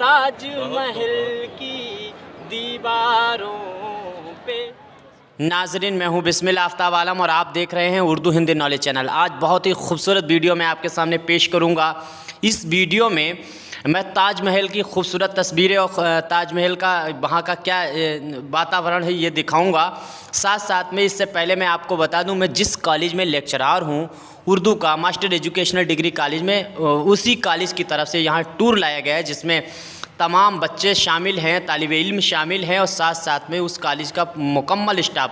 ताजमहल की दीवारों पे। नाजरीन, मैं हूं बिस्मिल्लाह आफ्ताब आलम और आप देख रहे हैं उर्दू हिंदी नॉलेज चैनल। आज बहुत ही खूबसूरत वीडियो मैं आपके सामने पेश करूंगा। इस वीडियो में मैं ताजमहल की खूबसूरत तस्वीरें और ताजमहल का वहाँ का क्या वातावरण है ये दिखाऊंगा। साथ साथ में इससे पहले मैं आपको बता दूं, मैं जिस कॉलेज में लेक्चरार हूँ उर्दू का, मास्टर एजुकेशनल डिग्री कॉलेज में, उसी कॉलेज की तरफ से यहाँ टूर लाया गया है जिसमें तमाम बच्चे शामिल हैं, तालिब इल्म शामिल हैं और साथ साथ में उस कॉलेज का मुकम्मल स्टाफ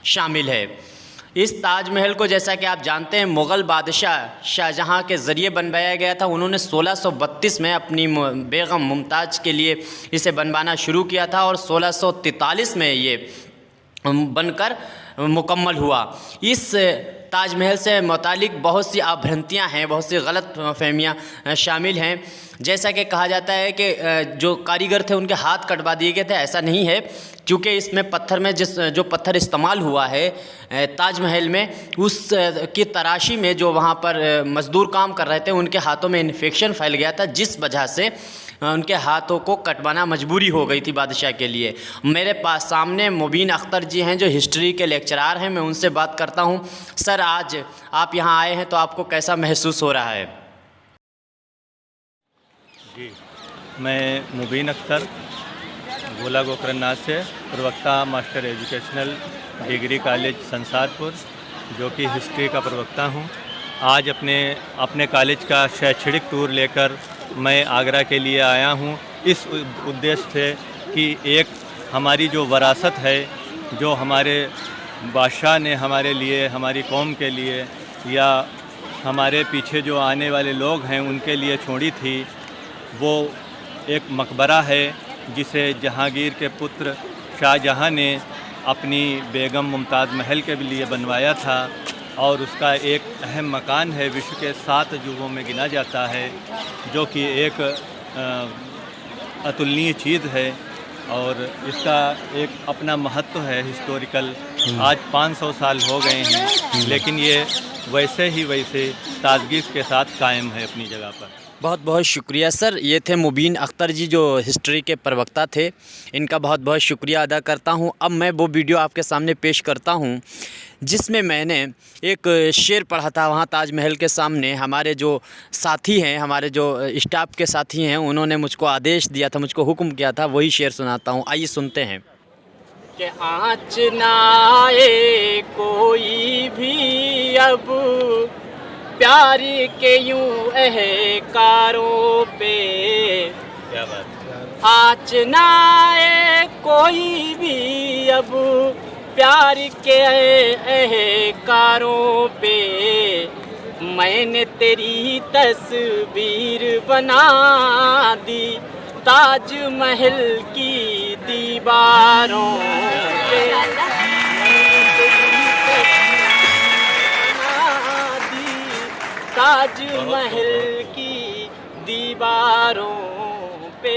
शामिल है। इस ताजमहल को जैसा कि आप जानते हैं मुग़ल बादशाह शाहजहाँ के ज़रिए बनवाया गया था। उन्होंने 1632 में अपनी बेगम मुमताज़ के लिए इसे बनवाना शुरू किया था और 1643 में ये बनकर मुकम्मल हुआ। इस ताजमहल से मुतालिक बहुत सी अभ्रांतियाँ हैं, बहुत सी गलत फहमियाँ शामिल हैं। जैसा कि कहा जाता है कि जो कारीगर थे उनके हाथ कटवा दिए गए थे, ऐसा नहीं है, क्योंकि इसमें पत्थर में जो पत्थर इस्तेमाल हुआ है ताजमहल में, उस की तराशी में जो वहाँ पर मज़दूर काम कर रहे थे उनके हाथों में इन्फेक्शन फैल गया था, जिस वजह से उनके हाथों को कटवाना मजबूरी हो गई थी बादशाह के लिए। मेरे पास सामने मुबीन अख्तर जी हैं जो हिस्ट्री के लेक्चरार हैं, मैं उनसे बात करता हूं। सर, आज आप यहां आए हैं तो आपको कैसा महसूस हो रहा है? जी, मैं मुबीन अख्तर गोला गोकरनाथ से, प्रवक्ता master educational degree college Sansarpur, जो कि हिस्ट्री का प्रवक्ता हूं। आज अपने कॉलेज का शैक्षणिक टूर लेकर मैं आगरा के लिए आया हूं, इस उद्देश्य से कि एक हमारी जो विरासत है, जो हमारे बादशाह ने हमारे लिए, हमारी कौम के लिए या हमारे पीछे जो आने वाले लोग हैं उनके लिए छोड़ी थी, वो एक मकबरा है जिसे जहांगीर के पुत्र शाहजहाँ ने अपनी बेगम मुमताज़ महल के लिए बनवाया था और उसका एक अहम मकान है, विश्व के 7 अजूबों में गिना जाता है, जो कि एक अतुलनीय चीज़ है और इसका एक अपना महत्व है हिस्टोरिकल। आज 500 साल हो गए हैं, लेकिन ये वैसे ही वैसे ताजगी के साथ कायम है अपनी जगह पर। बहुत बहुत शुक्रिया सर। ये थे मुबीन अख्तर जी जो हिस्ट्री के प्रवक्ता थे, इनका बहुत बहुत शुक्रिया अदा करता हूँ। अब मैं वो वीडियो आपके सामने पेश करता हूँ जिसमें मैंने एक शेर पढ़ा था। वहाँ ताजमहल के सामने हमारे जो साथी हैं, हमारे जो स्टाफ के साथी हैं, उन्होंने मुझको आदेश दिया था, मुझको हुक्म किया था, वही शेर सुनाता हूँ। आइए सुनते हैं। कि आँच ना आए कोई भी अब प्यार के यूं अहकारों पे, क्या बात। आँच ना आए कोई भी अब प्यार के अहकारों पे, मैंने तेरी तस्वीर बना दी ताजमहल की दीवारों पे, ताजमहल की दीवारों पे।